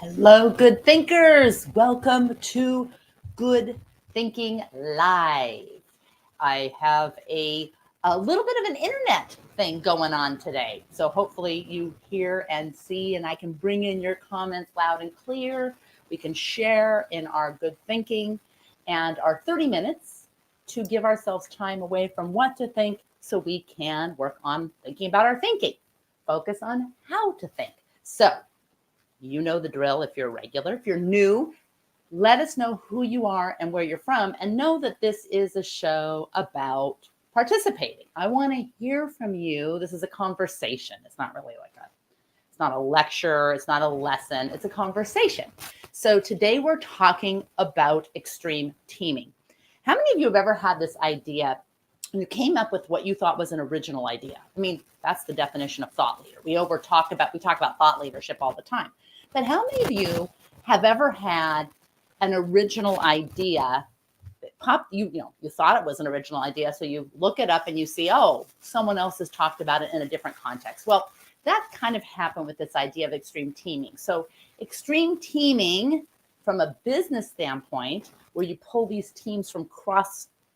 Hello, good thinkers. Welcome to Good Thinking Live. I have a little bit of an internet thing going on today. So hopefully you hear and see, and I can bring in your comments loud and clear. We can share in our good thinking and our 30 minutes to give ourselves time away from what to think so we can work on thinking about our thinking. Focus on how to think. So, you know the drill if you're a regular. If you're new, let us know who you are and where you're from, and know that this is a show about participating. I want to hear from you. This is a conversation. It's not really it's not a lecture. It's not a lesson. It's a conversation. So today we're talking about extreme teaming. How many of you have ever had this idea and you came up with what you thought was an original idea? I mean, that's the definition of thought leader. We talk about thought leadership all the time. But how many of you have ever had an original idea that popped, you thought it was an original idea, so you look it up and you see, oh, someone else has talked about it in a different context. Well, that kind of happened with this idea of extreme teaming. So extreme teaming from a business standpoint, where you pull these teams from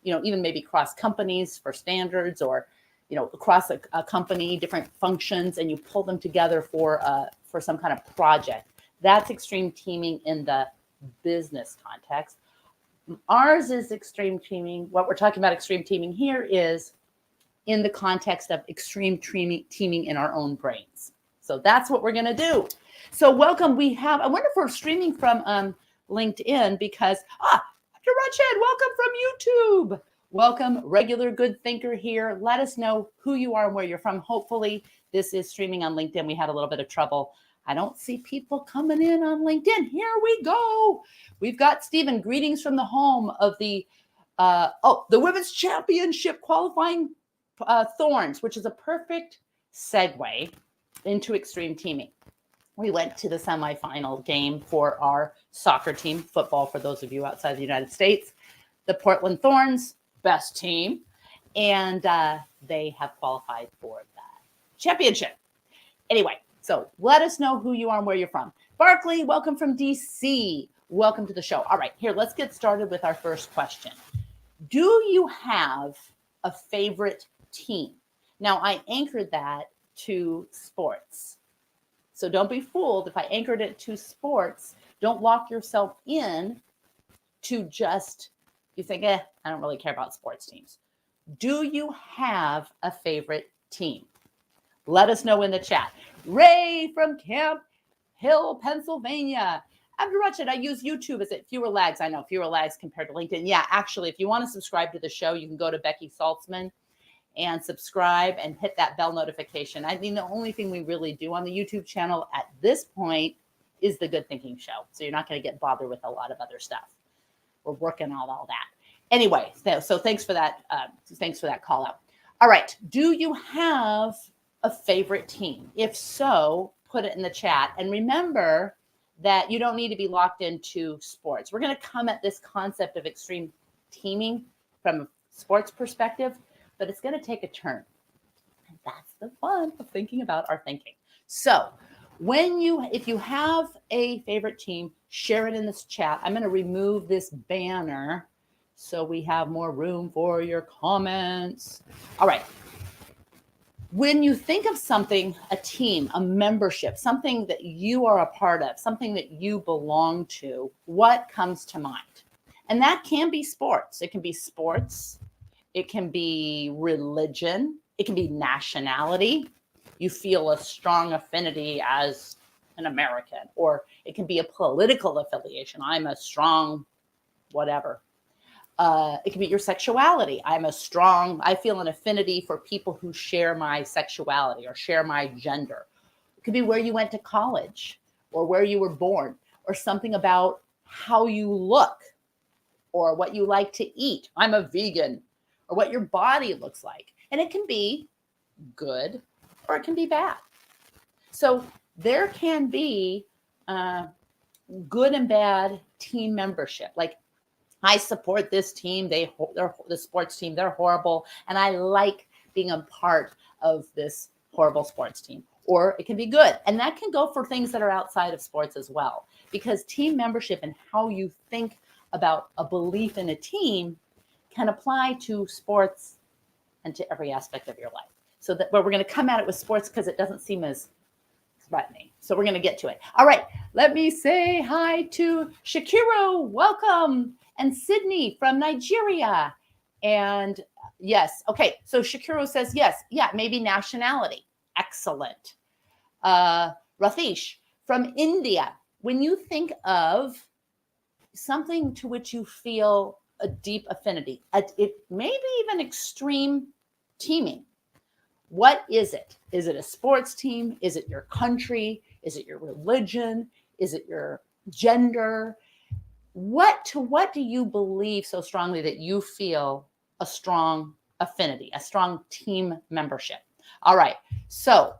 even maybe cross companies for standards, or across a company, different functions, and you pull them together for some kind of project. That's extreme teaming in the business context. Ours is extreme teaming. What we're talking about extreme teaming here is in the context of extreme teaming in our own brains. So that's what we're going to do. So welcome. I wonder if we're streaming from LinkedIn, because, Dr. Rutsched, welcome from YouTube. Welcome, regular good thinker here. Let us know who you are and where you're from. Hopefully, this is streaming on LinkedIn. We had a little bit of trouble. I don't see people coming in on LinkedIn. Here we go. We've got Stephen. Greetings from the home of the Women's Championship qualifying Thorns, which is a perfect segue into extreme teaming. We went to the semifinal game for our soccer team, football for those of you outside the United States, the Portland Thorns. Best team, and they have qualified for that championship. Anyway, so let us know who you are and where you're from. Barkley, welcome from DC. Welcome to the show. All right, here, let's get started with our first question. Do you have a favorite team? Now, I anchored that to sports. So don't be fooled if I anchored it to sports. Don't lock yourself in to just, you think, I don't really care about sports teams. Do you have a favorite team? Let us know in the chat. Ray from Camp Hill, Pennsylvania. After Rutsched, I use YouTube. Is it fewer lags? I know, fewer lags compared to LinkedIn. Yeah, actually, if you want to subscribe to the show, you can go to Becky Saltzman and subscribe and hit that bell notification. I mean, the only thing we really do on the YouTube channel at this point is the Good Thinking Show. So you're not going to get bothered with a lot of other stuff. We're working on all that. Anyway, so thanks for that. Thanks for that call out. All right. Do you have a favorite team? If so, put it in the chat. And remember that you don't need to be locked into sports. We're going to come at this concept of extreme teaming from a sports perspective, but it's going to take a turn. And that's the fun of thinking about our thinking. So if you have a favorite team, share it in this chat. I'm going to remove this banner so we have more room for your comments. All right. When you think of something, a team, a membership, something that you are a part of, something that you belong to, what comes to mind? And that can be sports. It can be sports. It can be religion. It can be nationality. You feel a strong affinity as an American, or it can be a political affiliation. I'm a strong whatever. It can be your sexuality. I feel an affinity for people who share my sexuality or share my gender. It could be where you went to college or where you were born, or something about how you look or what you like to eat. I'm a vegan, or what your body looks like. And it can be good or it can be bad. So there can be good and bad team membership. Like, I support this team. They're the sports team. They're horrible. And I like being a part of this horrible sports team. Or it can be good. And that can go for things that are outside of sports as well. because team membership and how you think about a belief in a team can apply to sports and to every aspect of your life. So that, but we're going to come at it with sports because it doesn't seem as threatening. So we're going to get to it. All right. Let me say hi to Shakiro. Welcome. And Sydney from Nigeria. And yes. Okay. So Shakiro says, yes. Yeah. Maybe nationality. Excellent. Rathish from India. When you think of something to which you feel a deep affinity, it may be even extreme teaming. What is it? Is it a sports team? Is it your country? Is it your religion? Is it your gender? What do you believe so strongly that you feel a strong affinity, a strong team membership? All right. So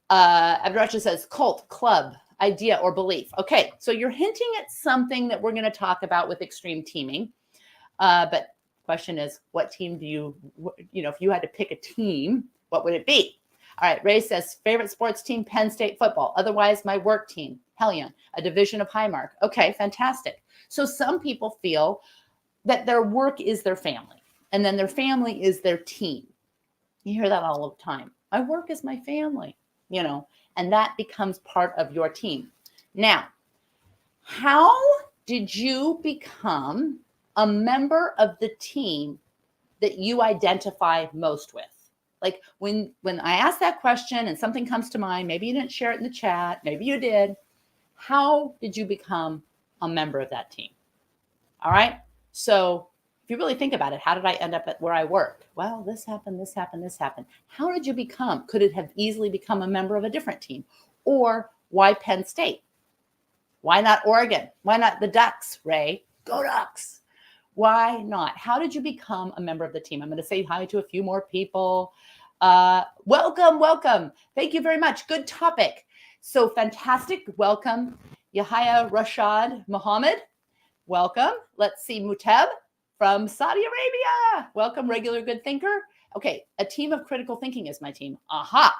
Abdurrahman says cult, club, idea, or belief. Okay. So you're hinting at something that we're going to talk about with extreme teaming. But question is, what team do you know, if you had to pick a team, what would it be? All right. Ray says, favorite sports team, Penn State football. Otherwise, my work team, Hellion, a division of Highmark. Okay, fantastic. So some people feel that their work is their family, and then their family is their team. You hear that all the time. My work is my family, you know, and that becomes part of your team. Now, how did you become a member of the team that you identify most with? Like when I ask that question and something comes to mind, maybe you didn't share it in the chat, maybe you did. How did you become a member of that team? All right. So if you really think about it, how did I end up at where I work? Well, this happened, this happened, this happened. How did you become? Could it have easily become a member of a different team? Or why Penn State? Why not Oregon? Why not the Ducks, Ray? Go Ducks. Why not? How did you become a member of the team? I'm going to say hi to a few more people. Welcome. Thank you very much. Good topic. So fantastic. Welcome, Yahya Rashad Mohammed. Welcome. Let's see, Muteb from Saudi Arabia. Welcome, regular good thinker. Okay, a team of critical thinking is my team. Aha.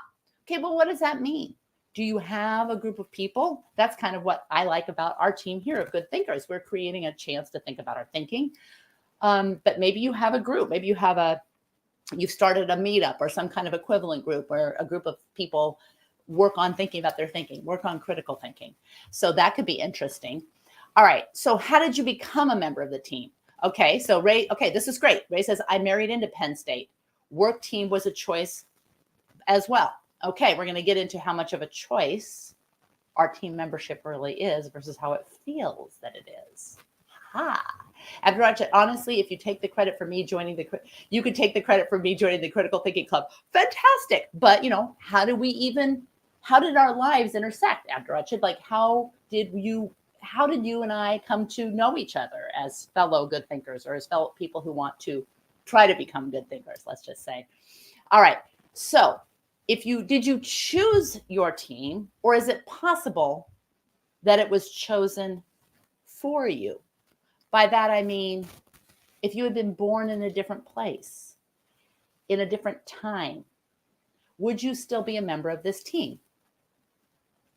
Okay, well, what does that mean? Do you have a group of people? That's kind of what I like about our team here of good thinkers. We're creating a chance to think about our thinking. But maybe you have a group. Maybe you've started a meetup or some kind of equivalent group where a group of people work on thinking about their thinking, work on critical thinking. So that could be interesting. All right. So how did you become a member of the team? Okay. So Ray, okay, this is great. Ray says, I married into Penn State. Work team was a choice as well. Okay. We're going to get into how much of a choice our team membership really is versus how it feels that it is. Ha. Abdurrahman, honestly, if you take the credit for me joining you could take the credit for me joining the Critical Thinking Club. Fantastic. But, you know, how did our lives intersect, Abdurrahman? Like, how did you and I come to know each other as fellow good thinkers or as fellow people who want to try to become good thinkers, let's just say. All right. So did you choose your team, or is it possible that it was chosen for you? By that, I mean, if you had been born in a different place, in a different time, would you still be a member of this team?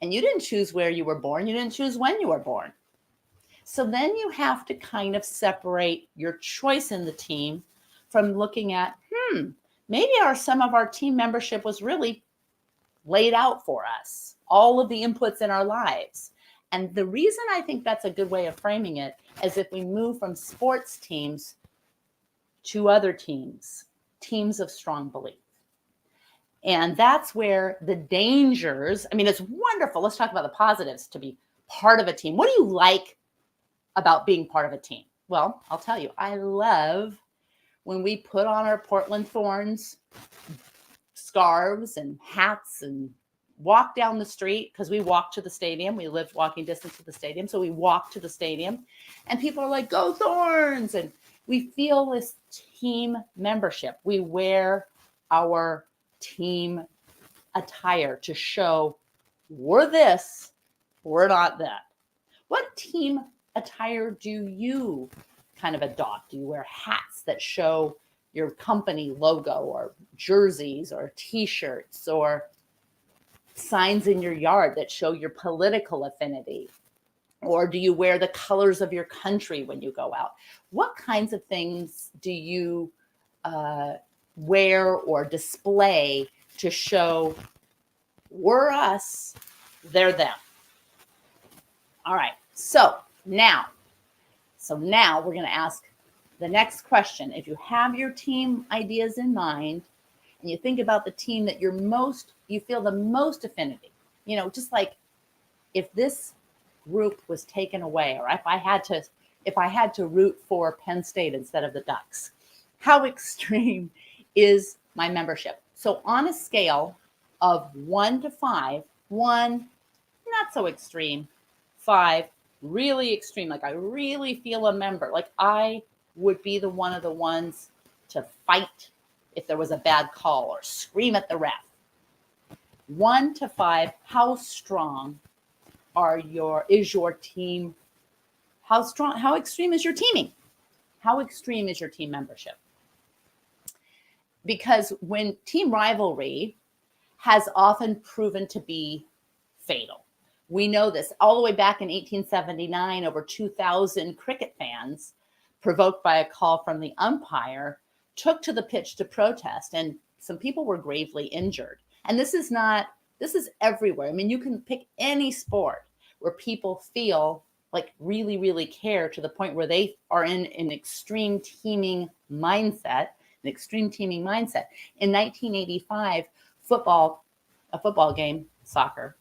And you didn't choose where you were born. You didn't choose when you were born. So then you have to kind of separate your choice in the team from looking at, maybe some of our team membership was really laid out for us, all of the inputs in our lives. And the reason I think that's a good way of framing it is if we move from sports teams to other teams of strong belief. And that's where the dangers, I mean, it's wonderful. Let's talk about the positives to be part of a team. What do you like about being part of a team? Well, I'll tell you, I love when we put on our Portland Thorns scarves and hats and walk down the street, because we walk to the stadium. We lived walking distance to the stadium. So we walk to the stadium and people are like, go Thorns. And we feel this team membership. We wear our team attire to show we're this, we're not that. What team attire do you kind of adopt? Do you wear hats that show your company logo, or jerseys, or t-shirts, or signs in your yard that show your political affinity? Or do you wear the colors of your country when you go out? What kinds of things do you wear or display to show we're us, they're them? All right. So now we're going to ask the next question. If you have your team ideas in mind and you think about the team that you feel the most affinity, just like if this group was taken away, or if I had to root for Penn State instead of the Ducks, how extreme is my membership? So on a scale of 1 to 5, 1 not so extreme, 5 really extreme, like I really feel a member, like I would be one of the ones to fight if there was a bad call or scream at the ref. 1 to 5, how strong is your team? How extreme is your teaming? How extreme is your team membership? Because when team rivalry has often proven to be fatal. We know this all the way back in 1879, over 2,000 cricket fans, provoked by a call from the umpire, took to the pitch to protest, and some people were gravely injured. And this is everywhere. I mean, you can pick any sport where people feel like really, really care to the point where they are in an extreme teaming mindset. In 1985, a football game, soccer,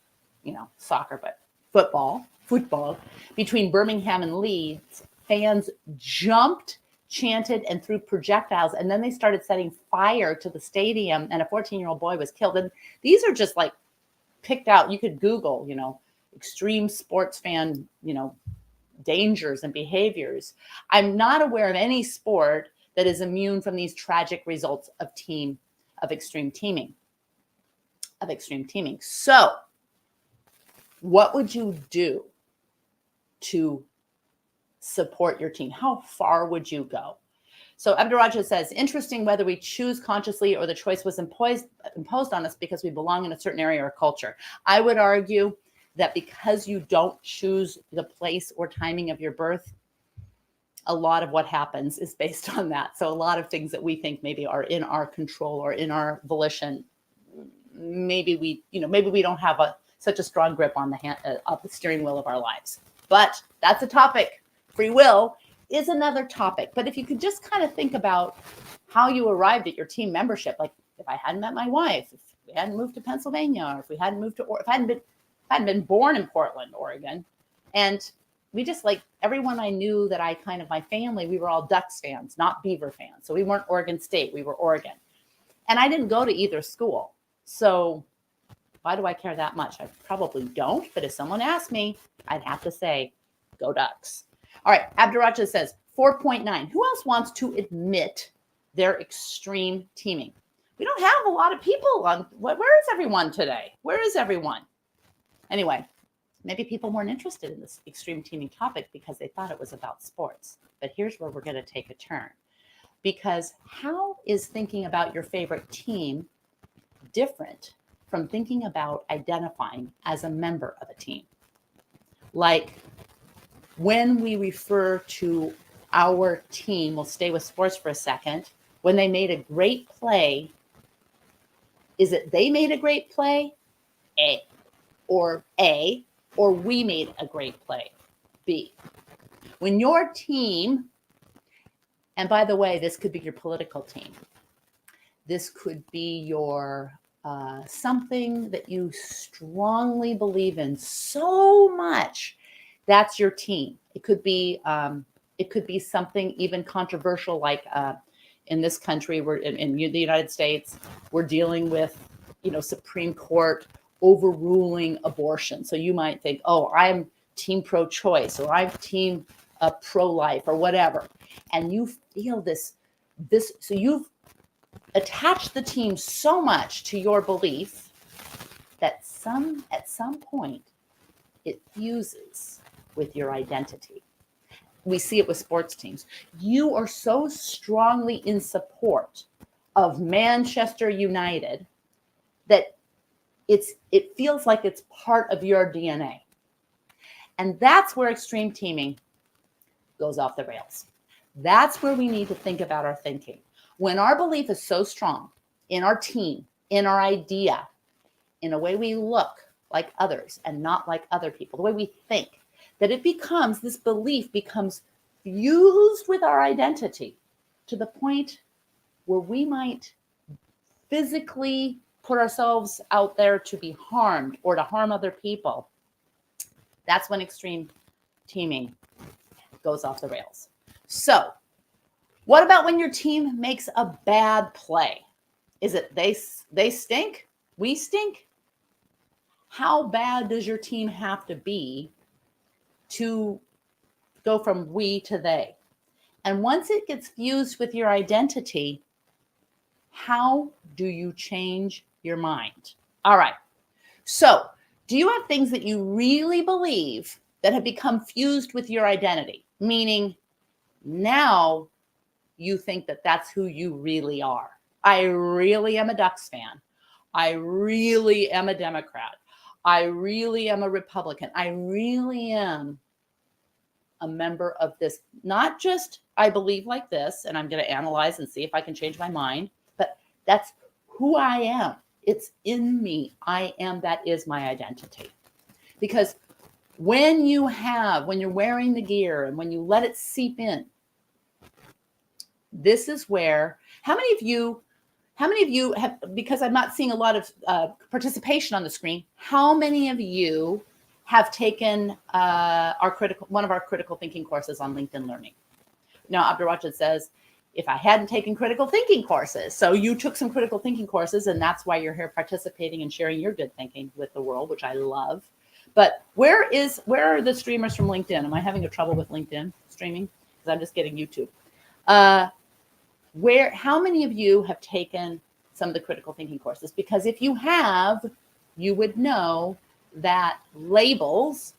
but football between Birmingham and Leeds, fans jumped, chanted, and threw projectiles, and then they started setting fire to the stadium, and a 14-year-old boy was killed. And these are just like picked out. You could Google, extreme sports fan, dangers and behaviors. I'm not aware of any sport that is immune from these tragic results of extreme teaming. So, what would you do to support your team? How far would you go? So Abdurraja says, interesting whether we choose consciously or the choice was imposed on us because we belong in a certain area or culture. I would argue that because you don't choose the place or timing of your birth, a lot of what happens is based on that. So a lot of things that we think maybe are in our control or in our volition, maybe we don't have such a strong grip on the steering wheel of our lives. But that's a topic. Free will is another topic. But if you could just kind of think about how you arrived at your team membership, like if I hadn't met my wife, if we hadn't moved to Pennsylvania, or if we hadn't moved if I hadn't been born in Portland, Oregon, and we just everyone I knew that my family, we were all Ducks fans, not Beaver fans. So we weren't Oregon State, we were Oregon. And I didn't go to either school. So why do I care that much? I probably don't, but if someone asked me, I'd have to say, go Ducks. All right, Abdurraja says 4.9. Who else wants to admit their extreme teaming? We don't have a lot of people on. Where is everyone today? Where is everyone? Anyway, maybe people weren't interested in this extreme teaming topic because they thought it was about sports. But here's where we're going to take a turn. Because how is thinking about your favorite team different from thinking about identifying as a member of a team? Like when we refer to our team, we'll stay with sports for a second, when they made a great play, is it they made a great play, A, or we made a great play, B? When your team, and by the way, this could be your political team, this could be your something that you strongly believe in so much, that's your team. It could be something even controversial, like in this country, we're in the United States, we're dealing with Supreme Court overruling abortion. So you might think, oh, I'm team pro-choice, or I'm team pro-life, or whatever, and you feel this. So you've attached the team so much to your belief that at some point it fuses with your identity. We see it with sports teams. You are so strongly in support of Manchester United that it feels like it's part of your DNA. And that's where extreme teaming goes off the rails. That's where we need to think about our thinking. When our belief is so strong in our team, in our idea, in a way we look like others and not like other people, the way we think, that it becomes, this belief becomes fused with our identity to the point where we might physically put ourselves out there to be harmed or to harm other people. That's when extreme teaming goes off the rails. So what about when your team makes a bad play? Is it they stink? We stink? How bad does your team have to be to go from we to they? And once it gets fused with your identity, how do you change your mind? All right. So do you have things that you really believe that have become fused with your identity? Meaning now you think that that's who you really are. I really am a Ducks fan. I really am a Democrat. I really am a Republican. I really am a member of this. Not just I believe like this, and I'm going to analyze and see if I can change my mind, but that's who I am. It's in me. I am, that is my identity. Because when you're wearing the gear and when you let it seep in, this is where, how many of you have, because I'm not seeing a lot of participation on the screen, how many of you have taken one of our critical thinking courses on LinkedIn Learning? Now, Abdurrashid says, if I hadn't taken critical thinking courses, so you took some critical thinking courses, and that's why you're here participating and sharing your good thinking with the world, which I love. But where are the streamers from LinkedIn? Am I having a trouble with LinkedIn streaming? Because I'm just getting YouTube. How many of you have taken some of the critical thinking courses? Because if you have, you would know that labels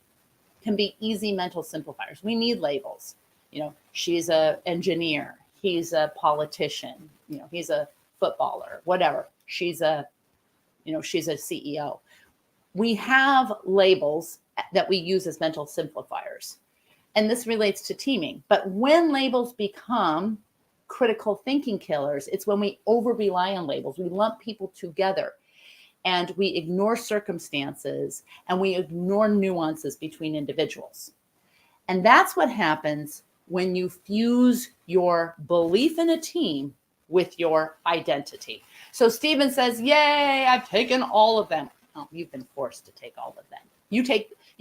can be easy mental simplifiers. We need labels. She's an engineer. He's a politician. He's a footballer, whatever. She's a CEO. We have labels that we use as mental simplifiers. And this relates to teaming. But when labels become critical thinking killers, it's when we over rely on labels. We lump people together and we ignore circumstances and we ignore nuances between individuals. And that's what happens when you fuse your belief in a team with your identity. So Stephen says, yay, I've taken all of them. Oh, you've been forced to take all of them. You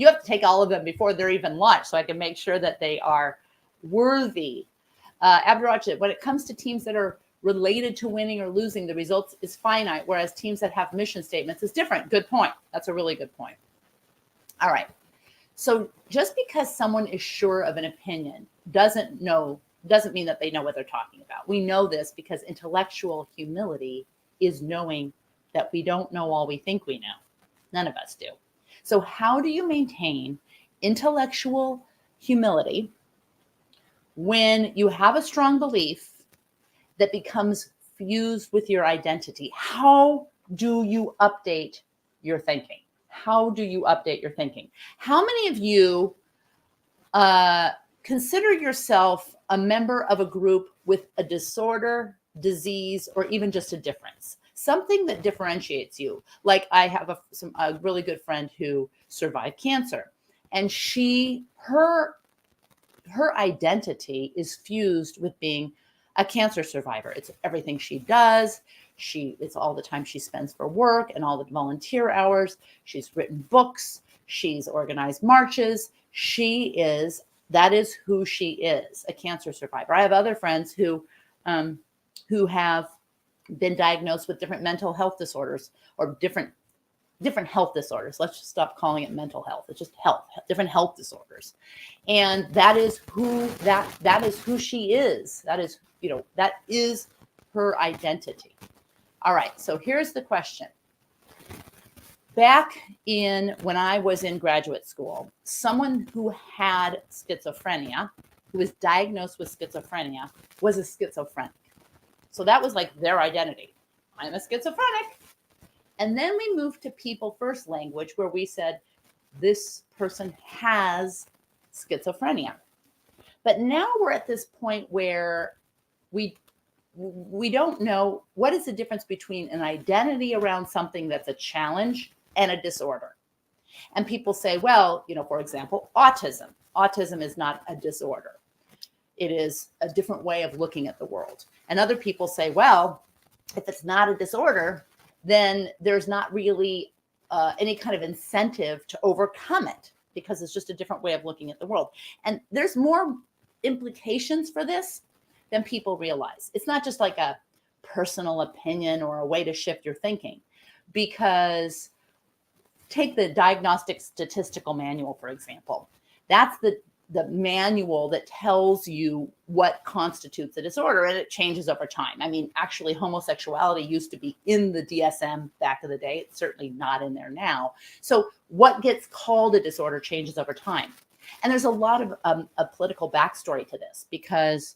have to take all of them before they're even launched so I can make sure that they are worthy. Abdurrashid, when it comes to teams that are related to winning or losing, the results is finite, whereas teams that have mission statements is different. Good point. That's a really good point. All right. So just because someone is sure of an opinion doesn't mean that they know what they're talking about. We know this because intellectual humility is knowing that we don't know all we think we know. None of us do. So how do you maintain intellectual humility when you have a strong belief that becomes fused with your identity? How do you update your thinking? How do you update your thinking? How many of you consider yourself a member of a group with a disorder, disease, or even just a difference? Something that differentiates you. Like I have a really good friend who survived cancer, and her identity is fused with being a cancer survivor. It's everything she does. It's all the time she spends for work and all the volunteer hours. She's written books. She's organized marches. That is who she is, a cancer survivor. I have other friends who have been diagnosed with different mental health disorders or different health disorders. Let's just stop calling it mental health. It's just health, different health disorders. And that is who she is. That is her identity. All right. So here's the question. Back when I was in graduate school, someone who had schizophrenia, who was diagnosed with schizophrenia, was a schizophrenic. So that was like their identity. I'm a schizophrenic. And then we moved to people first language, where we said, this person has schizophrenia. But now we're at this point where we don't know what is the difference between an identity around something that's a challenge and a disorder. And people say, well, for example, autism. Autism is not a disorder. It is a different way of looking at the world. And other people say, well, if it's not a disorder, then there's not really any kind of incentive to overcome it because it's just a different way of looking at the world. And there's more implications for this than people realize. It's not just like a personal opinion or a way to shift your thinking, because take the Diagnostic Statistical Manual, for example. That's the manual that tells you what constitutes a disorder, and it changes over time. I mean, actually, homosexuality used to be in the DSM back in the day. It's certainly not in there now. So what gets called a disorder changes over time. And there's a lot of a political backstory to this, because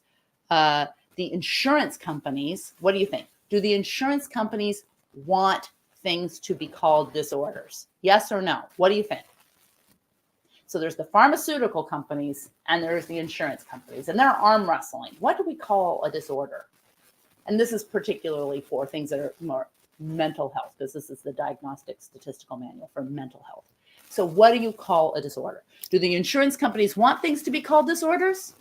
the insurance companies, what do you think? Do the insurance companies want things to be called disorders? Yes or no? What do you think? So there's the pharmaceutical companies and there's the insurance companies, and they're arm wrestling. What do we call a disorder? And this is particularly for things that are more mental health, because this is the Diagnostic Statistical Manual for mental health. So what do you call a disorder? Do the insurance companies want things to be called disorders?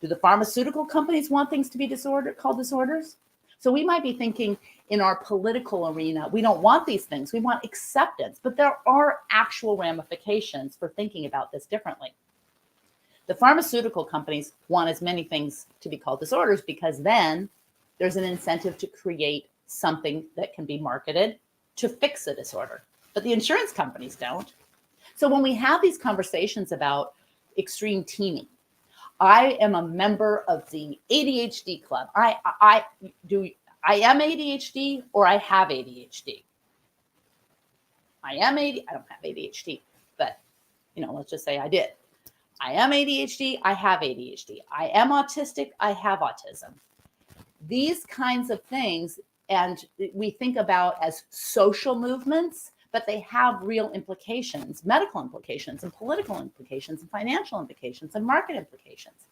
Do the pharmaceutical companies want things to be called disorders? So we might be thinking in our political arena, we don't want these things. We want acceptance, but there are actual ramifications for thinking about this differently. The pharmaceutical companies want as many things to be called disorders, because then there's an incentive to create something that can be marketed to fix a disorder. But the insurance companies don't. So when we have these conversations about extreme teaming, I am a member of the ADHD club. I am ADHD, or I have ADHD. I don't have ADHD, but let's just say I did. I am ADHD, I have ADHD. I am autistic, I have autism. These kinds of things, and we think about as social movements, but they have real implications, medical implications and political implications and financial implications and market implications.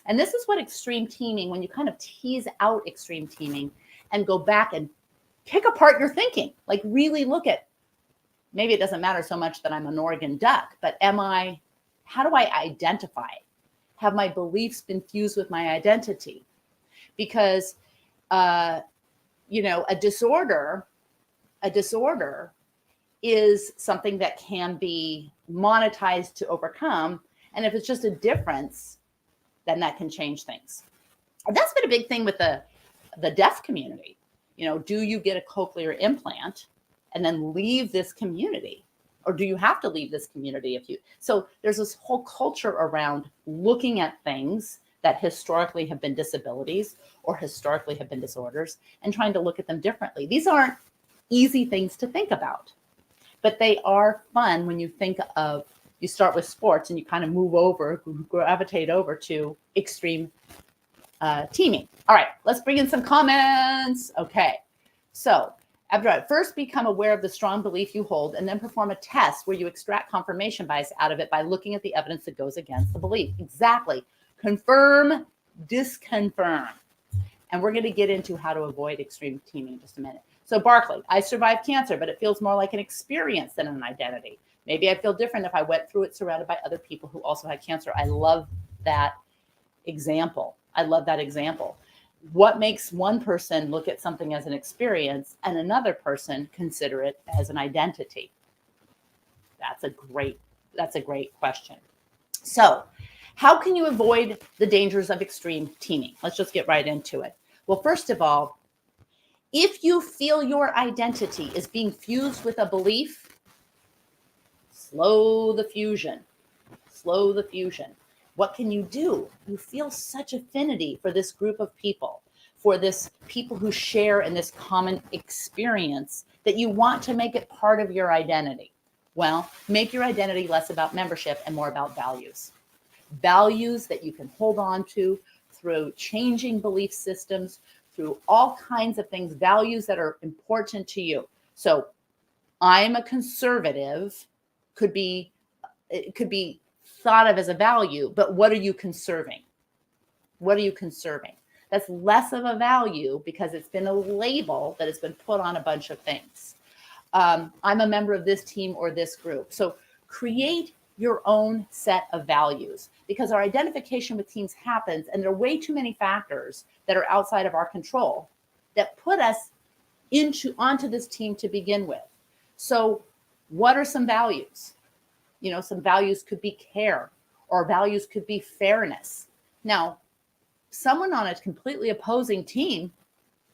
And this is what extreme teaming, when you kind of tease out extreme teaming and go back and pick apart your thinking, like really look at, maybe it doesn't matter so much that I'm an Oregon Duck, but how do I identify? Have my beliefs been fused with my identity? Because, a disorder is something that can be monetized to overcome. And if it's just a difference, then that can change things. And that's been a big thing with the deaf community. Do you get a cochlear implant and then leave this community? Or do you have to leave this community so there's this whole culture around looking at things that historically have been disabilities or historically have been disorders and trying to look at them differently. These aren't easy things to think about, but they are fun when you think of, you start with sports and you kind of gravitate over to extreme teaming. All right, let's bring in some comments. Okay, so Abdurrahman, first become aware of the strong belief you hold and then perform a test where you extract confirmation bias out of it by looking at the evidence that goes against the belief. Exactly. Confirm, disconfirm. And we're going to get into how to avoid extreme teaming in just a minute. So Barclay, I survived cancer, but it feels more like an experience than an identity. Maybe I feel different if I went through it surrounded by other people who also had cancer. I love that example. What makes one person look at something as an experience and another person consider it as an identity? That's a great question. So how can you avoid the dangers of extreme teaming? Let's just get right into it. Well, first of all, if you feel your identity is being fused with a belief, slow the fusion. What can you do? You feel such affinity for this group of people, for this people who share in this common experience, that you want to make it part of your identity. Well, make your identity less about membership and more about values. Values that you can hold on to through changing belief systems, through all kinds of things, values that are important to you. So I'm a conservative could be it could be thought of as a value, but what are you conserving? What are you conserving? That's less of a value because it's been a label that has been put on a bunch of things. I'm a member of this team or this group. So create your own set of values, because our identification with teams happens, and there are way too many factors that are outside of our control that put us onto this team to begin with. So what are some values? Some values could be care, or values could be fairness. Now, someone on a completely opposing team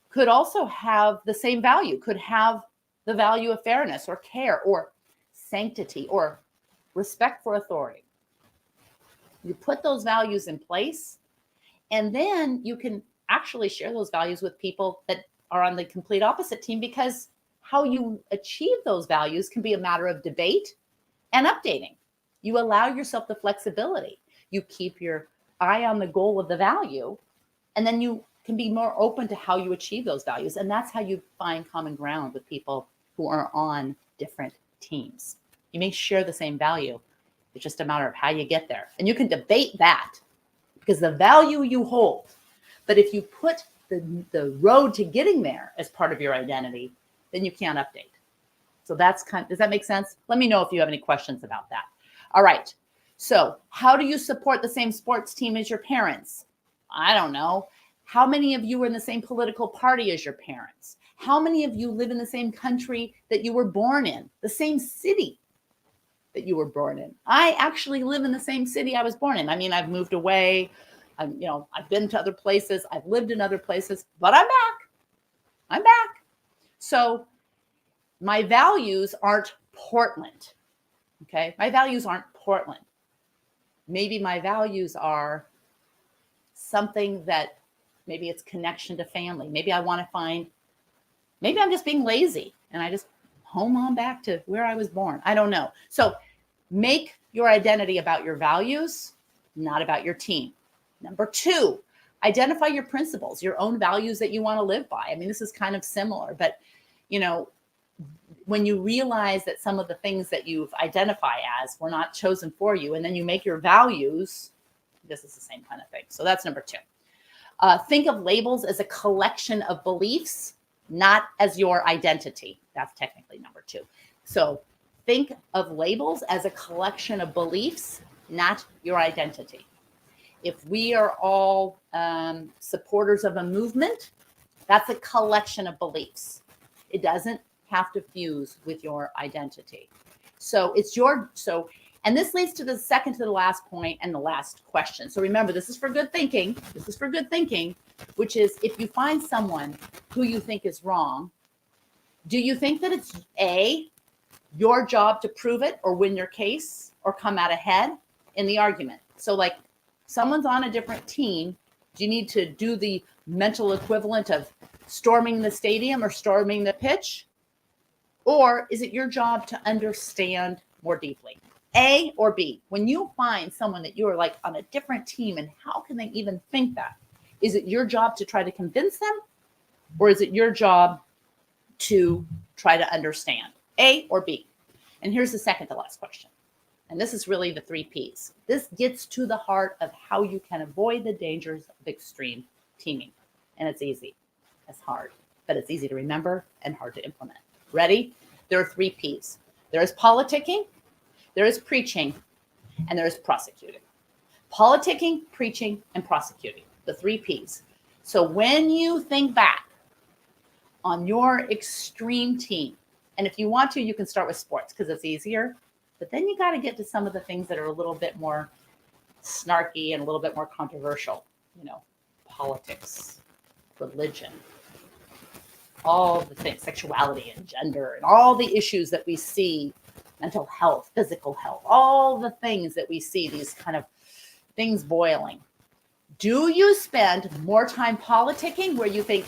could also have the same value, could have the value of fairness or care or sanctity or respect for authority. You put those values in place, and then you can actually share those values with people that are on the complete opposite team, because how you achieve those values can be a matter of debate and updating. You allow yourself the flexibility. You keep your eye on the goal of the value, and then you can be more open to how you achieve those values. And that's how you find common ground with people who are on different teams. You may share the same value. It's just a matter of how you get there. And you can debate that, because the value you hold. But if you put the road to getting there as part of your identity, then you can't update. So does that make sense? Let me know if you have any questions about that. All right. So how do you support the same sports team as your parents? I don't know. How many of you are in the same political party as your parents? How many of you live in the same country that you were born in, the same city that you were born in? I actually live in the same city I was born in. I mean, I've moved away. I've been to other places. I've lived in other places, but I'm back. I'm back. So my values aren't Portland. Okay. My values aren't Portland. Maybe my values are something that maybe it's connection to family. Maybe I'm just being lazy and I just home on back to where I was born. I don't know. So make your identity about your values, not about your team. Number 2, identify your principles, your own values that you want to live by. I mean, this is kind of similar, but when you realize that some of the things that you've identified as were not chosen for you, and then you make your values, this is the same kind of thing. So that's number 2. Think of labels as a collection of beliefs, not as your identity. That's technically number 2. So think of labels as a collection of beliefs, not your identity. If we are all supporters of a movement, that's a collection of beliefs. It doesn't have to fuse with your identity. So and this leads to the second to the last point and the last question. So remember, this is for good thinking. This is for good thinking, which is, if you find someone who you think is wrong, do you think that it's your job to prove it or win your case or come out ahead in the argument? So like, someone's on a different team. Do you need to do the mental equivalent of storming the stadium or storming the pitch? Or is it your job to understand more deeply? A or B? When you find someone that you are like on a different team, and how can they even think that? Is it your job to try to convince them? Or is it your job to try to understand? A or B? And here's the second to last question. And this is really the 3 Ps. This gets to the heart of how you can avoid the dangers of extreme teaming. And it's easy. It's hard, but it's easy to remember and hard to implement. Ready? There are 3 Ps. There is politicking, there is preaching, and there is prosecuting. Politicking, preaching, and prosecuting. The 3 Ps. So when you think back on your extreme team, and if you want to, you can start with sports because it's easier. But then you got to get to some of the things that are a little bit more snarky and a little bit more controversial. Politics, religion, all the things, sexuality and gender, and all the issues that we see, mental health, physical health, all the things that we see, these kind of things boiling. Do you spend more time politicking where you think,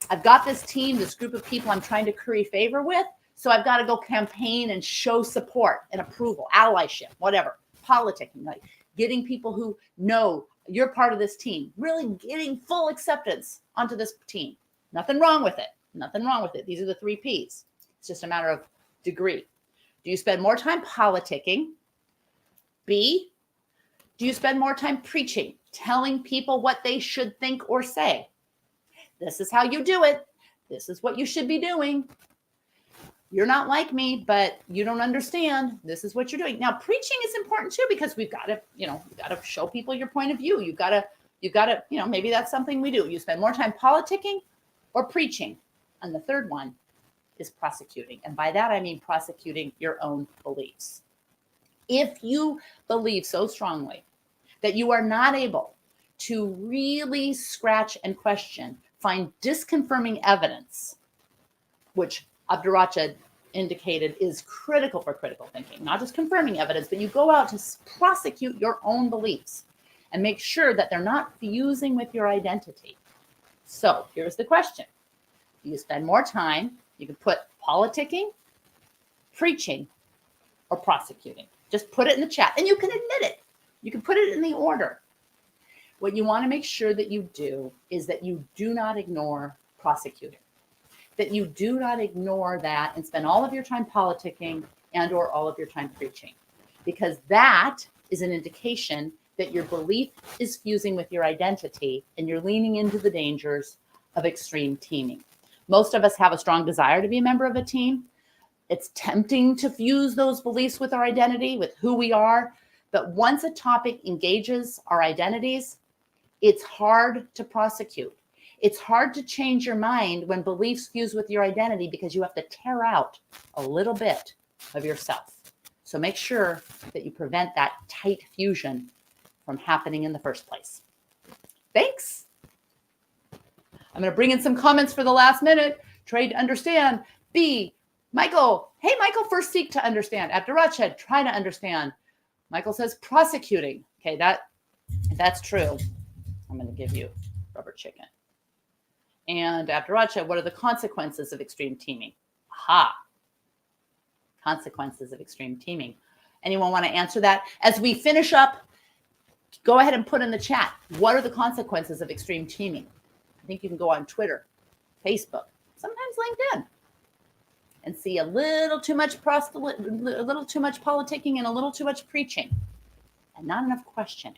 I've got this team, this group of people I'm trying to curry favor with, so I've got to go campaign and show support and approval, allyship, whatever, politicking, like getting people who know you're part of this team, really getting full acceptance onto this team. Nothing wrong with it. Nothing wrong with it. These are the 3 Ps. It's just a matter of degree. Do you spend more time politicking B, do you spend more time preaching, telling people what they should think or say? This is how you do it. This is what you should be doing. You're not like me, but you don't understand. This is what you're doing. Now, preaching is important too, because we've got to, you got to show people your point of view. You've got to, maybe that's something we do. You spend more time politicking or preaching. And the third one is prosecuting. And by that, I mean prosecuting your own beliefs. If you believe so strongly that you are not able to really scratch and question, find disconfirming evidence, which Abdurrachid indicated is critical for critical thinking, not just confirming evidence, but you go out to prosecute your own beliefs and make sure that they're not fusing with your identity. So here's the question. You spend more time, you can put politicking, preaching, or prosecuting. Just put it in the chat, and you can admit it. You can put it in the order. What you want to make sure that you do is that you do not ignore prosecuting, that you do not ignore that and spend all of your time politicking and or all of your time preaching, because that is an indication that your belief is fusing with your identity and you're leaning into the dangers of extreme teaming. Most of us have a strong desire to be a member of a team. It's tempting to fuse those beliefs with our identity, with who we are. But once a topic engages our identities, it's hard to prosecute. It's hard to change your mind when beliefs fuse with your identity, because you have to tear out a little bit of yourself. So make sure that you prevent that tight fusion from happening in the first place. Thanks. I'm going to bring in some comments for the last minute. Trade to understand. B, Michael. Hey, Michael, first seek to understand. Abdurrachid, try to understand. Michael says prosecuting. Okay, if that's true, I'm going to give you rubber chicken. And Abdurrachid, what are the consequences of extreme teaming? Aha. Consequences of extreme teaming. Anyone want to answer that? As we finish up, go ahead and put in the chat, what are the consequences of extreme teaming? I think you can go on Twitter, Facebook, sometimes LinkedIn, and see a little too much politicking and a little too much preaching, and not enough questioning,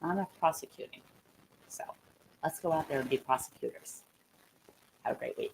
not enough prosecuting. So let's go out there and be prosecutors. Have a great week.